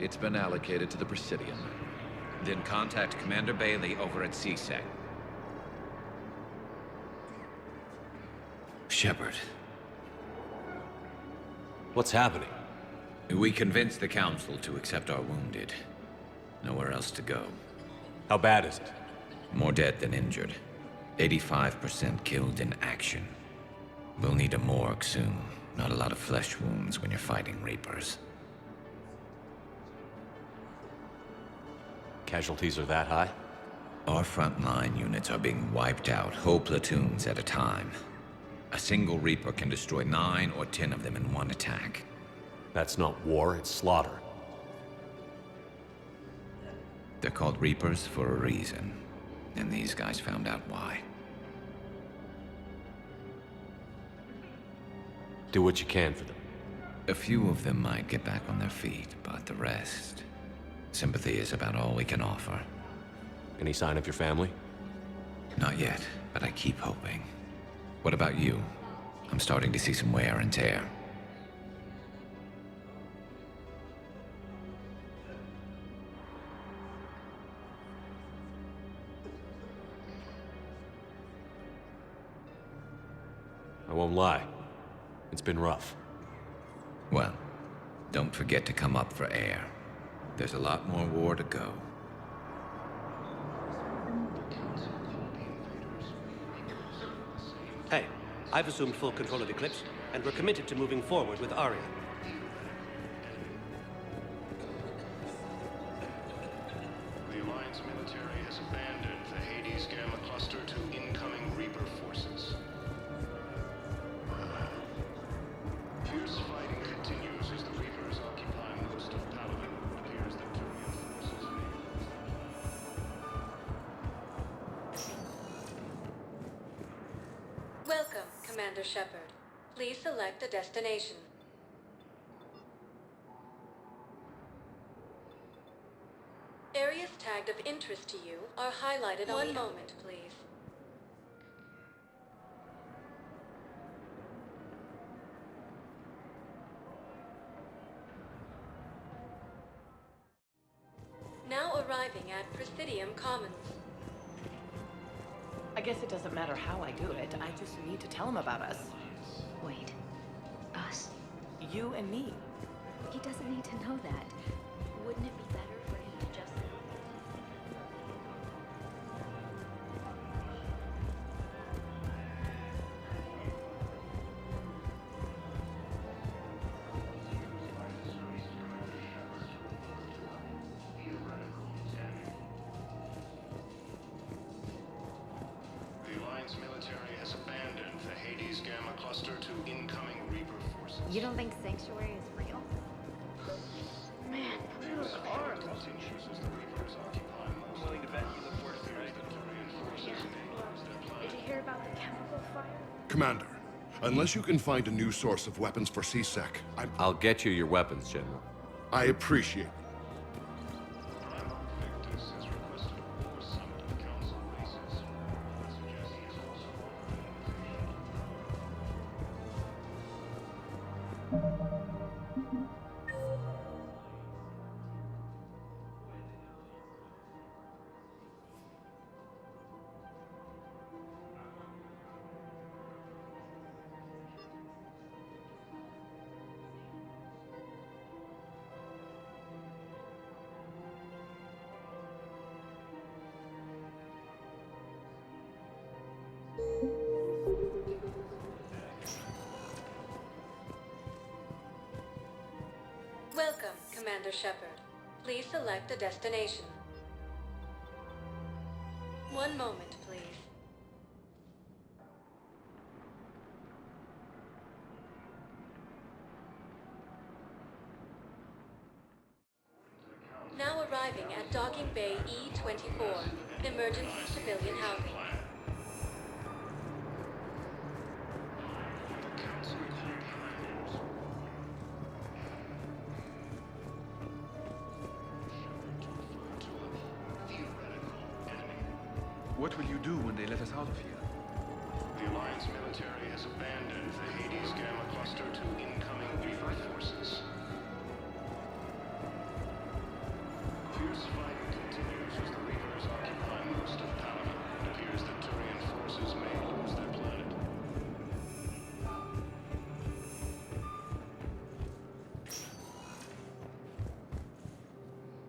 It's been allocated to the Presidium. Then contact Commander Bailey over at CSEC. Shepard. What's happening? We convinced the Council to accept our wounded. Nowhere else to go. How bad is it? More dead than injured. 85% killed in action. We'll need a morgue soon. Not a lot of flesh wounds when you're fighting Reapers. Casualties are that high? Our frontline units are being wiped out, whole platoons at a time. A single Reaper can destroy 9 or 10 of them in one attack. That's not war, it's slaughter. They're called Reapers for a reason. And these guys found out why. Do what you can for them. A few of them might get back on their feet, but the rest... Sympathy is about all we can offer. Any sign of your family? Not yet, but I keep hoping. What about you? I'm starting to see some wear and tear. I won't lie. It's been rough. Well, don't forget to come up for air. There's a lot more war to go. Hey, I've assumed full control of Eclipse, and we're committed to moving forward with Aria. The Alliance military has abandoned the Hades Gamma cluster to incoming Reaper forces. Fierce fighting continues as the Reapers occupy most of Paladin. It appears that to reinforce Welcome, Commander Shepard. Please select a destination. Areas tagged of interest to you are highlighted on the... One moment, please. Now arriving at Presidium Commons. I guess it doesn't matter how I do it. I just need to tell him about us. Wait. Us? You and me. He doesn't need to know that. Wouldn't it be better for him to just... The Alliance military has abandoned the Hades Gamma cluster to incoming Reaper forces. You don't think Sanctuary is real? Man, Fierce fighting continues as the Reapers occupy most of the Paladin. Did you hear about the chemical fire? Commander, unless you can find a new source of weapons for CSEC, I'll get you your weapons, General. I appreciate it. Primarch Victus has requested a war summit of Council bases. I suggest he is also on the invitation. Welcome, Commander Shepard. Please select a destination. One moment, please. Now arriving at Docking Bay E-24, emergency civilian housing. What will you do when they let us out of here? The Alliance military has abandoned the Hades Gamma cluster to incoming Reaper forces. Fierce fighting continues as the Reapers occupy most of Paladin. It appears that Turian forces may lose their planet.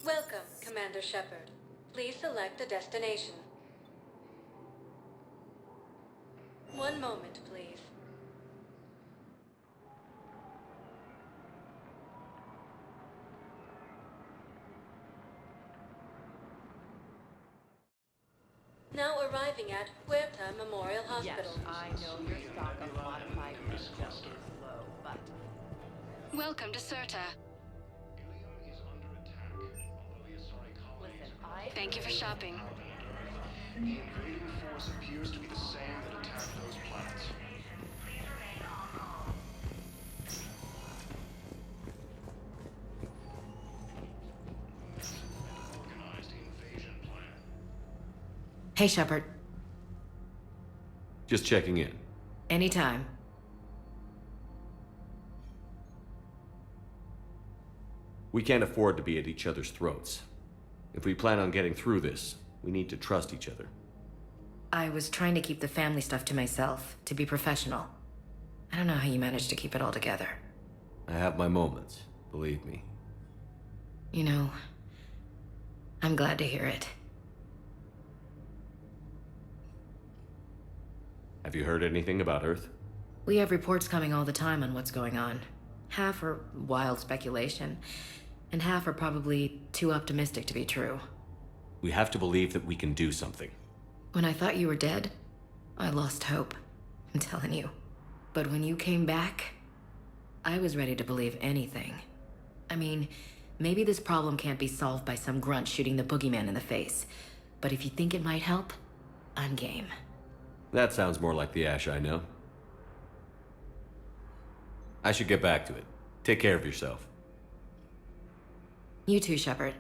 Welcome, Commander Shepard. Please select a destination. One moment, please. Now arriving at Huerta Memorial Yes, Hospital. I know your stock of modified intel is low, but Welcome to Serta. Ilium is under attack, although the Asari colony listen, is Thank you for shopping. The invading force appears to be the same that attacked those planets. An organized invasion plan. Hey, Shepard. Just checking in. Anytime. We can't afford to be at each other's throats. If we plan on getting through this, we need to trust each other. I was trying to keep the family stuff to myself, to be professional. I don't know how you managed to keep it all together. I have my moments, believe me. You know, I'm glad to hear it. Have you heard anything about Earth? We have reports coming all the time on what's going on. Half are wild speculation, and half are probably too optimistic to be true. We have to believe that we can do something. When I thought you were dead, I lost hope. I'm telling you. But when you came back, I was ready to believe anything. I mean, maybe this problem can't be solved by some grunt shooting the boogeyman in the face. But if you think it might help, I'm game. That sounds more like the Ash I know. I should get back to it. Take care of yourself. You too, Shepard.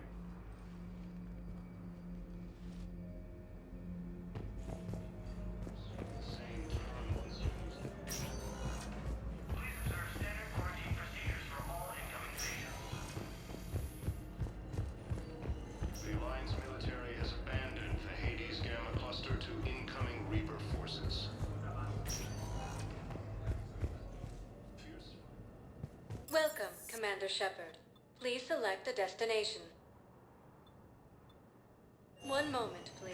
The Alliance military has abandoned the Hades Gamma cluster to incoming Reaper forces. Welcome, Commander Shepard. Please select a destination. One moment, please.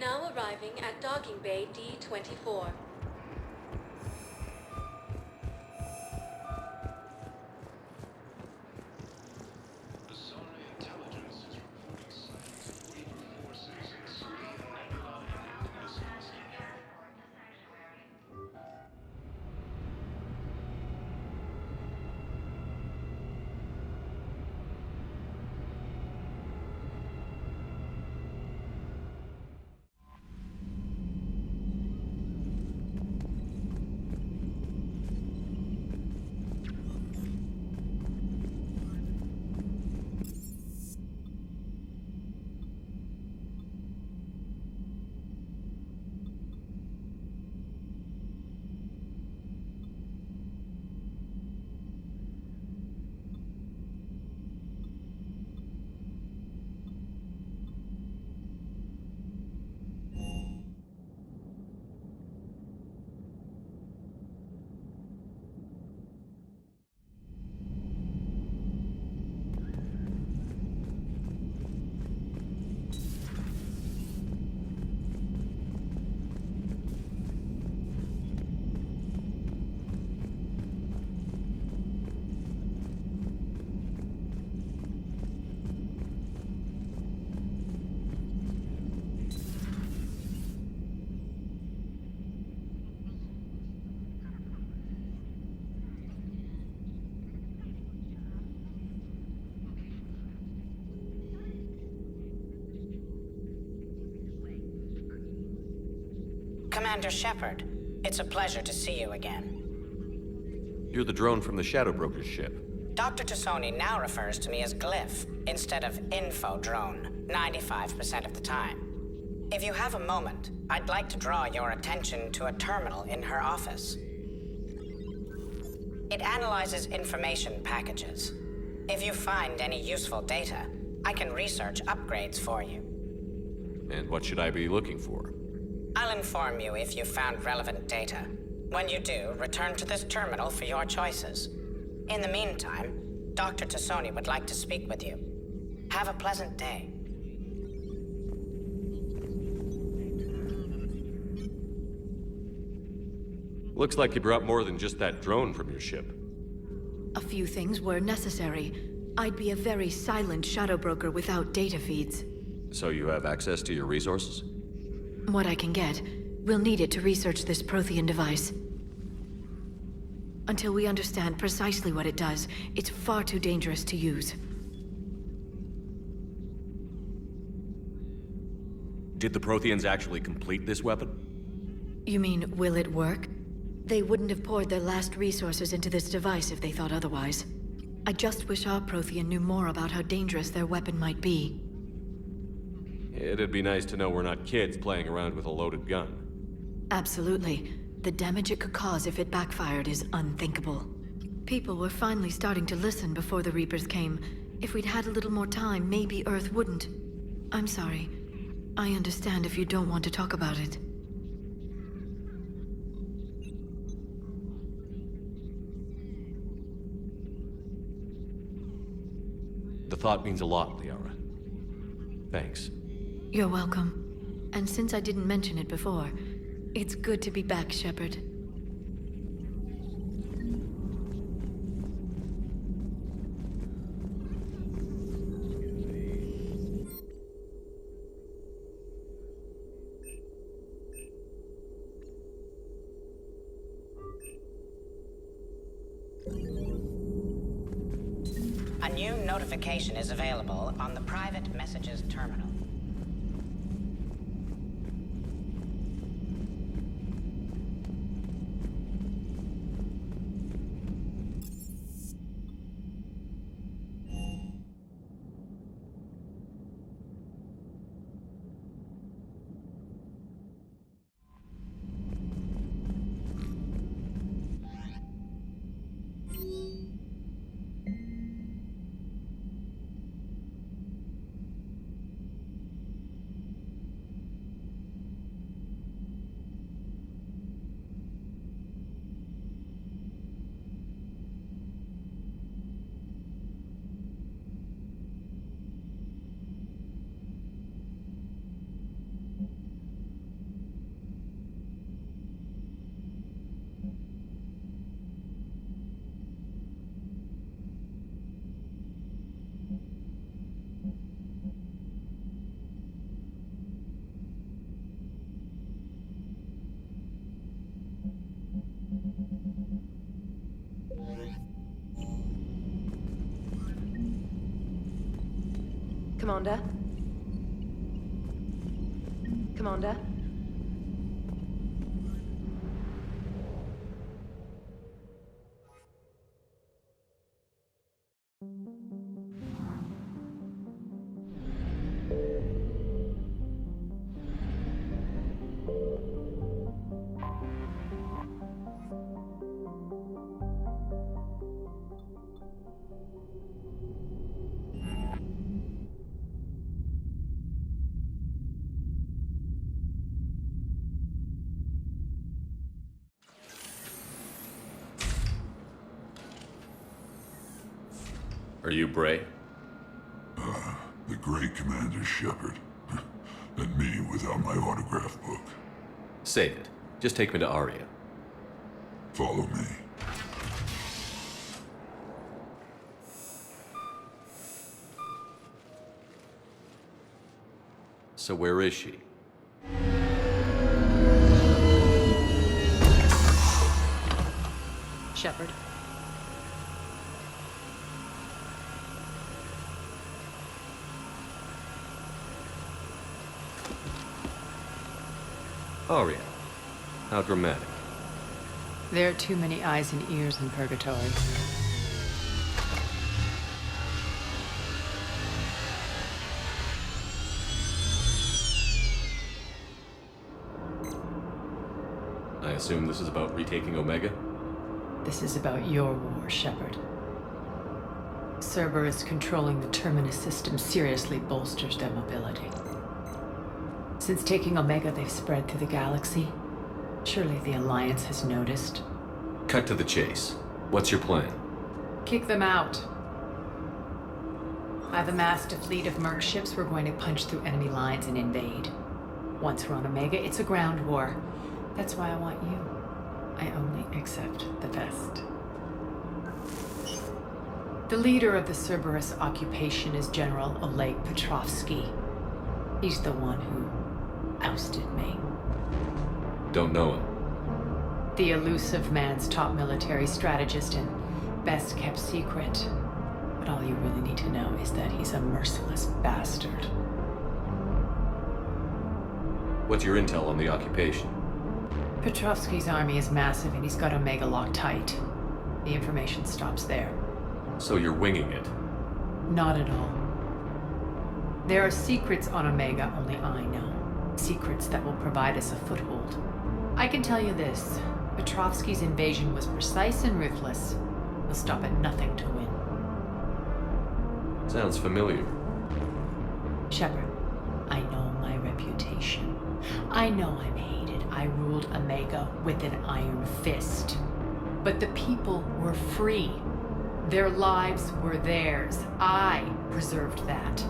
Now arriving at Docking Bay D-24. Asari intelligence is reporting signs of Reaper forces in the Cerean Nebula and in this cluster. Commander Shepard, it's a pleasure to see you again. You're the drone from the Shadow Broker's ship. Dr. Tassoni now refers to me as Glyph instead of Info Drone, 95% of the time. If you have a moment, I'd like to draw your attention to a terminal in her office. It analyzes information packages. If you find any useful data, I can research upgrades for you. And what should I be looking for? I'll inform you if you found relevant data. When you do, return to this terminal for your choices. In the meantime, Dr. Tassoni would like to speak with you. Have a pleasant day. Looks like you brought more than just that drone from your ship. A few things were necessary. I'd be a very silent shadow broker without data feeds. So you have access to your resources? What I can get. We'll need it to research this Prothean device. Until we understand precisely what it does, it's far too dangerous to use. Did the Protheans actually complete this weapon? You mean, will it work? They wouldn't have poured their last resources into this device if they thought otherwise. I just wish our Prothean knew more about how dangerous their weapon might be. It'd be nice to know we're not kids playing around with a loaded gun. Absolutely. The damage it could cause if it backfired is unthinkable. People were finally starting to listen before the Reapers came. If we'd had a little more time, maybe Earth wouldn't. I'm sorry. I understand if you don't want to talk about it. The thought means a lot, Liara. Thanks. You're welcome. And since I didn't mention it before, it's good to be back, Shepard. A new notification is available on the private messages terminal. Commander? Commander? Are you Bray? The great Commander Shepard. And me without my autograph book. Save it. Just take me to Aria. Follow me. So where is she? Shepard. Aria. How dramatic. There are too many eyes and ears in Purgatory. assume this is about retaking Omega? This is about your war, Shepard. Cerberus controlling the Terminus system seriously bolsters their mobility. Since taking Omega, they've spread through the galaxy. Surely the Alliance has noticed. Cut to the chase. What's your plan? Kick them out. I've amassed a fleet of merc ships. We're going to punch through enemy lines and invade. Once we're on Omega, it's a ground war. That's why I want you. I only accept the best. The leader of the Cerberus occupation is General Oleg Petrovsky. He's the one who ousted me. Don't know him. The elusive man's top military strategist and best kept secret. But all you really need to know is that he's a merciless bastard. What's your intel on the occupation? Petrovsky's army is massive and he's got Omega locked tight. The information stops there. So you're winging it? Not at all. There are secrets on Omega only I know. Secrets that will provide us a foothold. I can tell you this. Petrovsky's invasion was precise and ruthless. He'll stop at nothing to win. Sounds familiar. Shepard, I know my reputation. I know I'm hated. I ruled Omega with an iron fist. But the people were free. Their lives were theirs. I preserved that.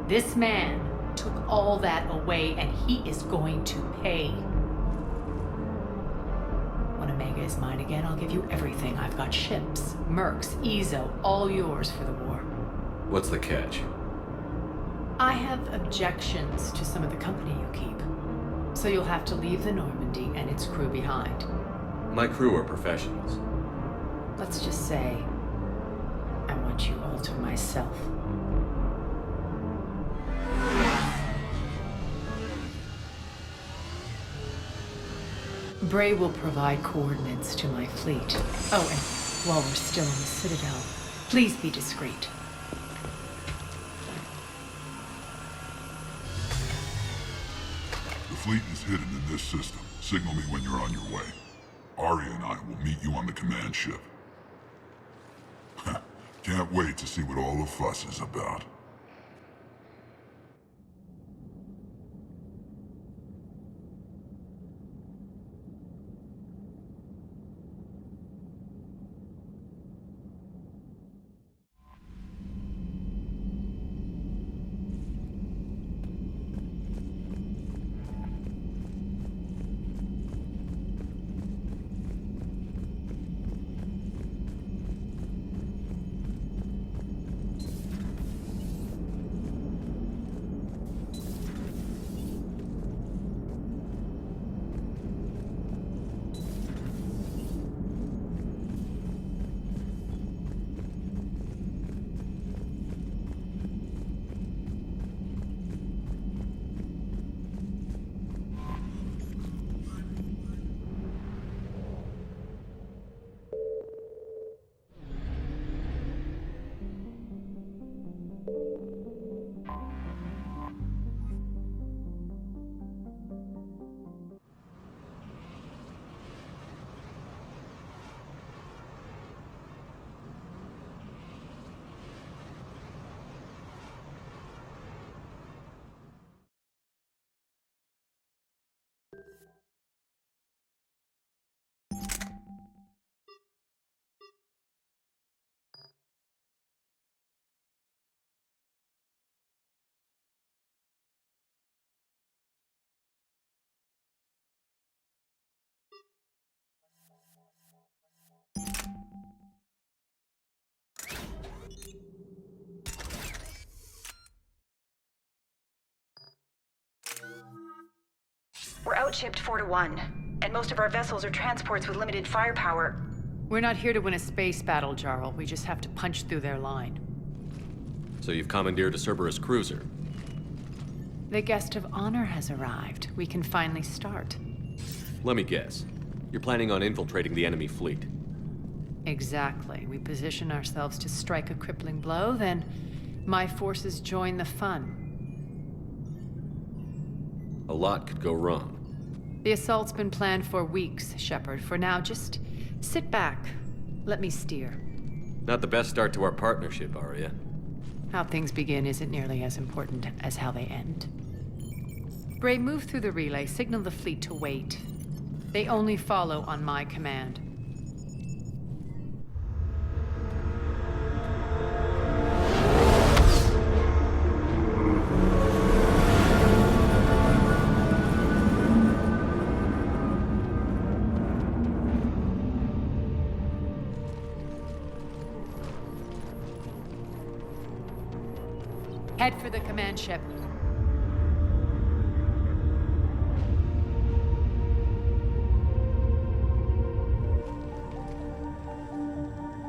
This man took all that away, and he is going to pay. When Omega is mine again, I'll give you everything. I've got ships, mercs, Ezo, all yours for the war. What's the catch? I have objections to some of the company you keep. So you'll have to leave the Normandy and its crew behind. My crew are professionals. Let's just say, I want you all to myself. Bray will provide coordinates to my fleet. Oh, and while we're still in the Citadel, please be discreet. The fleet is hidden in this system. Signal me when you're on your way. Aria and I will meet you on the command ship. Can't wait to see what all the fuss is about. We're outshipped 4-1, and most of our vessels are transports with limited firepower. We're not here to win a space battle, Jarl. We just have to punch through their line. So you've commandeered a Cerberus cruiser? The guest of honor has arrived. We can finally start. Let me guess. You're planning on infiltrating the enemy fleet? Exactly. We position ourselves to strike a crippling blow, then my forces join the fun. A lot could go wrong. The assault's been planned for weeks, Shepard. For now, just sit back. Let me steer. Not the best start to our partnership, Aria. How things begin isn't nearly as important as how they end. Bray, move through the relay. Signal the fleet to wait. They only follow on my command. Head for the command ship.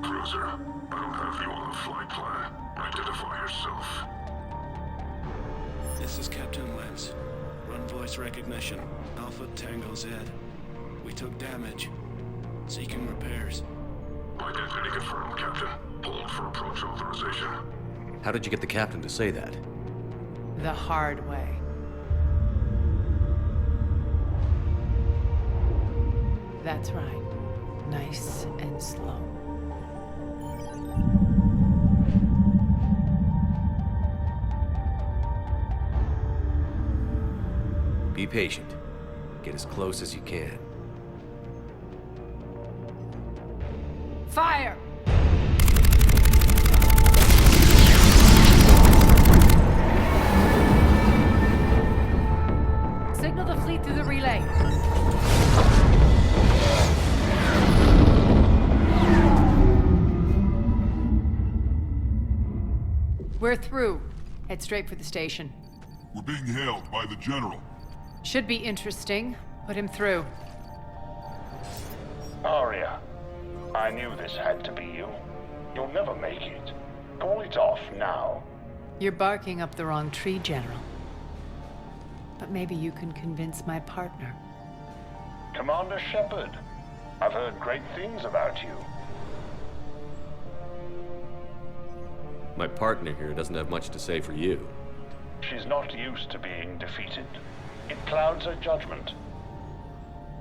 Cruiser, I don't have you on the flight plan. Identify yourself. This is Captain Lentz. Run voice recognition. Alpha Tango Z. We took damage. Seeking repairs. Identity confirmed, Captain. Hold for approach authorization. How did you get the captain to say that? The hard way. That's right. Nice and slow. Be patient. Get as close as you can. Fire! Signal the fleet through the relay. We're through. Head straight for the station. We're being hailed by the General. Should be interesting. Put him through. Aria, I knew this had to be you. You'll never make it. Call it off now. You're barking up the wrong tree, General. But maybe you can convince my partner. Commander Shepard, I've heard great things about you. My partner here doesn't have much to say for you. She's not used to being defeated. It clouds her judgment.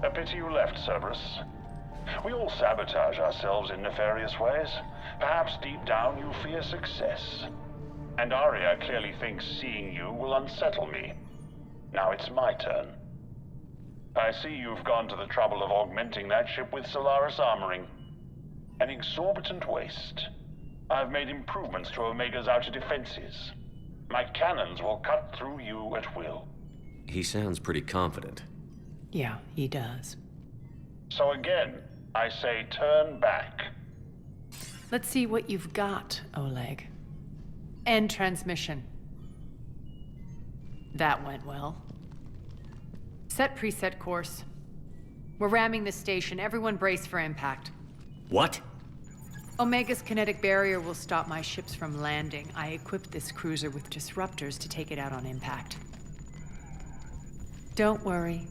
A pity you left, Cerberus. We all sabotage ourselves in nefarious ways. Perhaps deep down you fear success. And Aria clearly thinks seeing you will unsettle me. Now it's my turn. I see you've gone to the trouble of augmenting that ship with Solaris armoring. An exorbitant waste. I've made improvements to Omega's outer defenses. My cannons will cut through you at will. He sounds pretty confident. Yeah, he does. So again, I say turn back. Let's see what you've got, Oleg. End transmission. That went well. Set preset course. We're ramming the station. Everyone brace for impact. What? Omega's kinetic barrier will stop my ships from landing. I equipped this cruiser with disruptors to take it out on impact. Don't worry.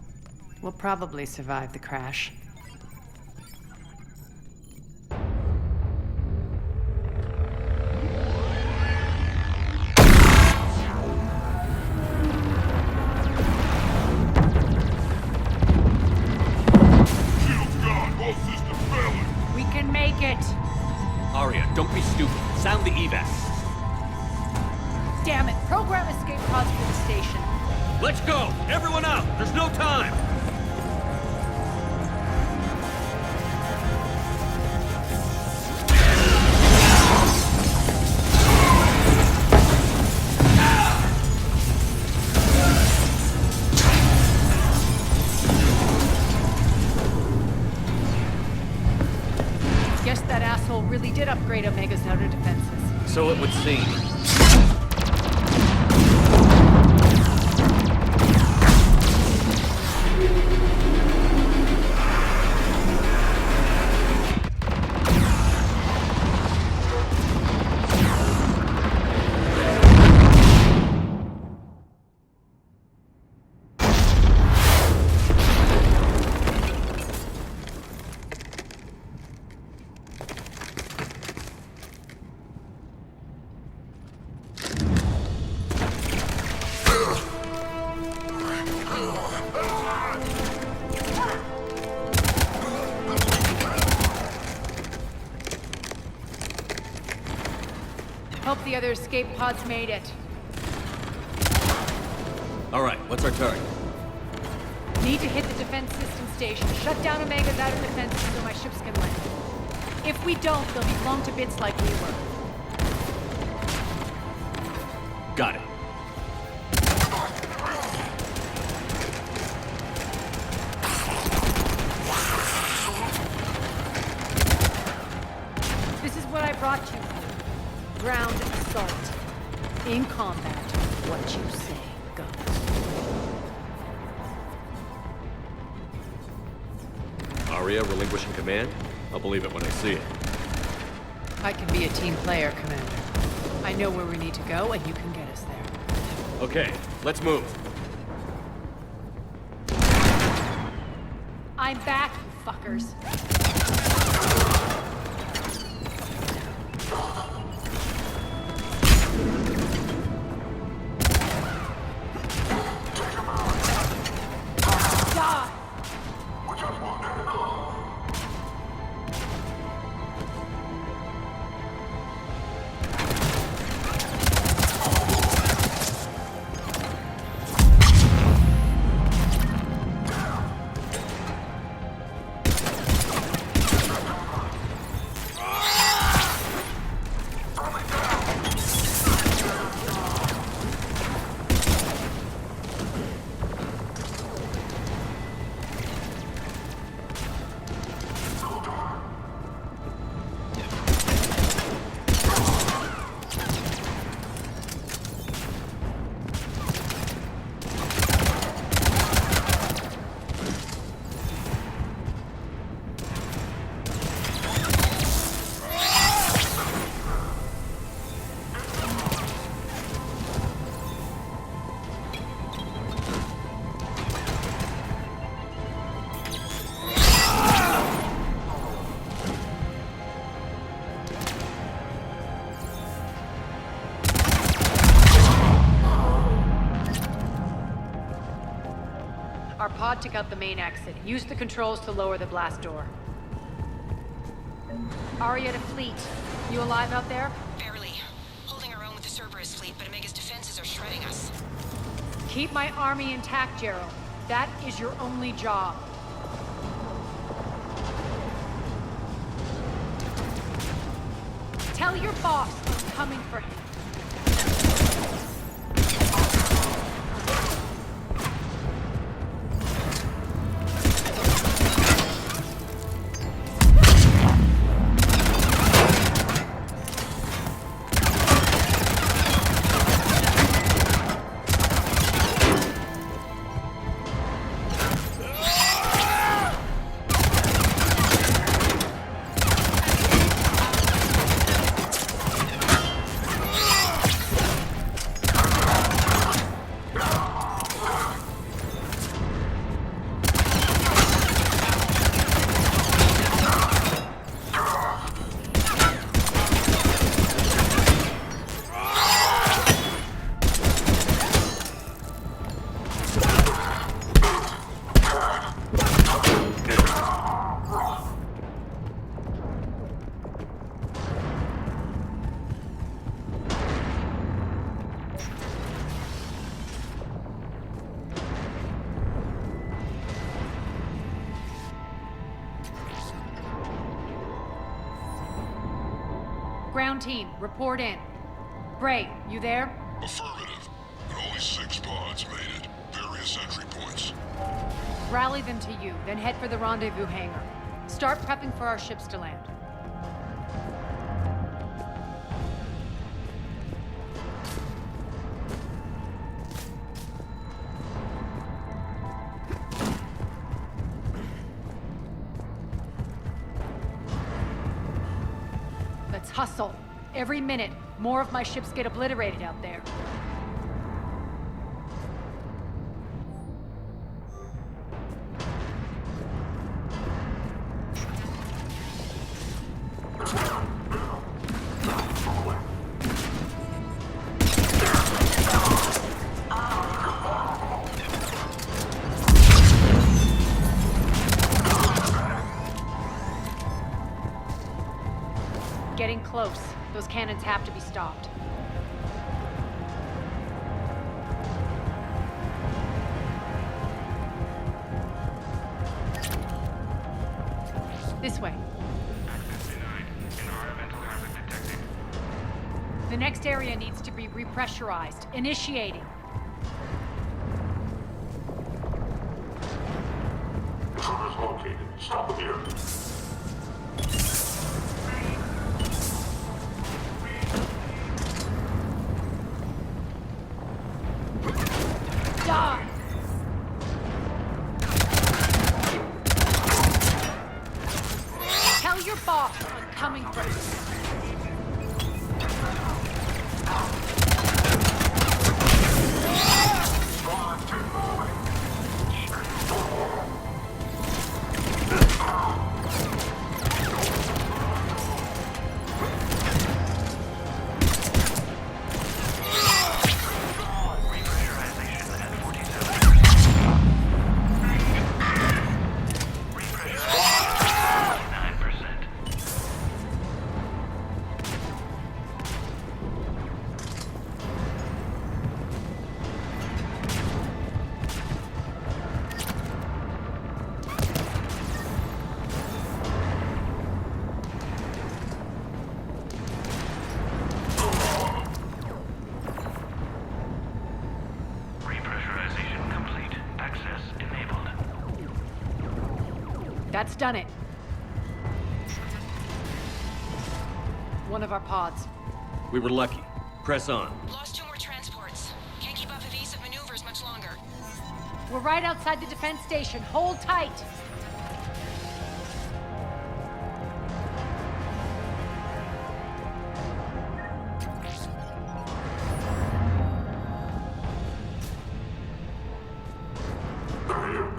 We'll probably survive the crash. We can make it! Aria, don't be stupid. Sound the evac. Damn it! Program escape pods for the station. Let's go! Everyone out! There's no time! Guess that asshole really did upgrade Omega's outer defenses. So it would seem. Hope the other escape pods made it. Alright, what's our target? Need to hit the defense system station. Shut down Omega's outer defenses so my ships can land. If we don't, they'll be blown to bits like we were. Got it. This is what I brought you for. Ground assault. In combat, what you say goes. Aria relinquishing command? I'll believe it when I see it. I can be a team player, Commander. I know where we need to go, and you can get us there. Okay, let's move. I'm back, you fuckers. Our pod took out the main exit. Use the controls to lower the blast door. Aria to fleet. You alive out there? Barely. Holding our own with the Cerberus fleet, but Omega's defenses are shredding us. Keep my army intact, Gerald. That is your only job. Tell your boss I'm coming for him. Ground team, report in. Bray, you there? Affirmative. But only 6 pods made it. Various entry points. Rally them to you, then head for the rendezvous hangar. Start prepping for our ships to land. Let's hustle. Every minute, more of my ships get obliterated out there. Getting close. Those cannons have to be stopped. This way. The next area needs to be repressurized. Initiating. Intruder's located. Stop here. Die! Tell your boss I'm coming for you. That's done it. One of our pods. We were lucky. Press on. Lost 2 more transports. Can't keep up evasive maneuvers much longer. We're right outside the defense station. Hold tight.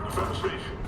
Defense station.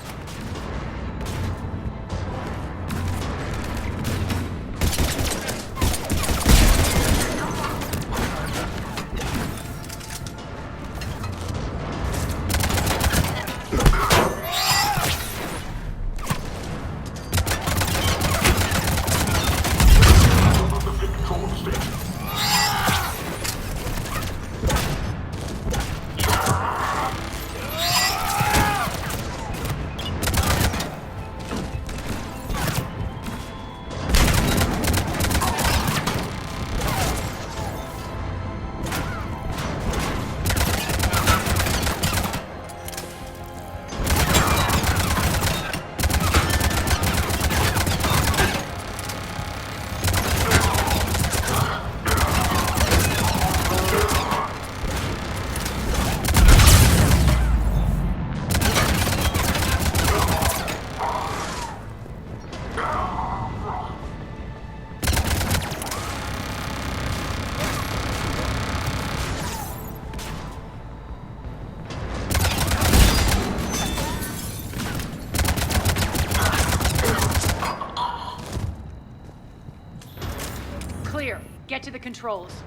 Clear. Get to the controls.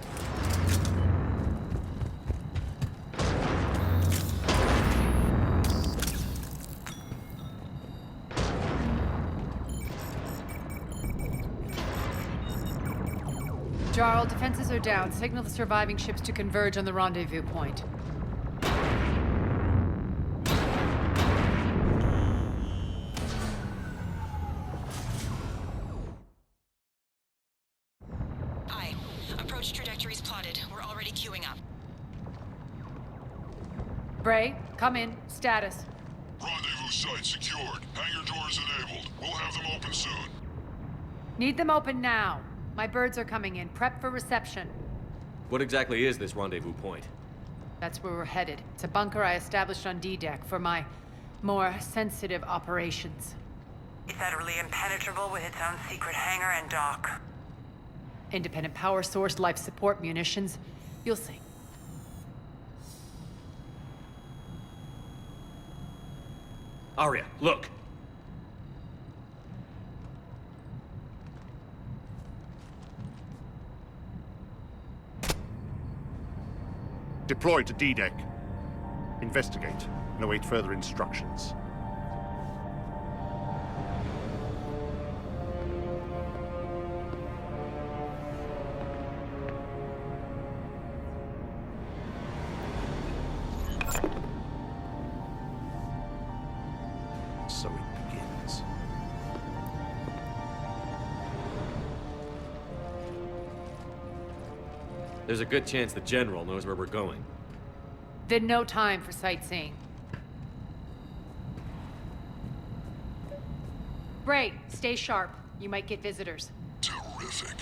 Jarl, defenses are down. Signal the surviving ships to converge on the rendezvous point. Aye. Approach trajectories plotted. We're already queuing up. Bray, come in. Status. Rendezvous site secured. Hangar doors enabled. We'll have them open soon. Need them open now. My birds are coming in. Prep for reception. What exactly is this rendezvous point? That's where we're headed. It's a bunker I established on D-Deck for my more sensitive operations. It's utterly impenetrable with its own secret hangar and dock. Independent power source, life support, munitions. You'll see. Aria, look! Deploy to D-Deck. Investigate and await further instructions. So it begins. There's a good chance the General knows where we're going. Then no time for sightseeing. Bray, stay sharp. You might get visitors. Terrific.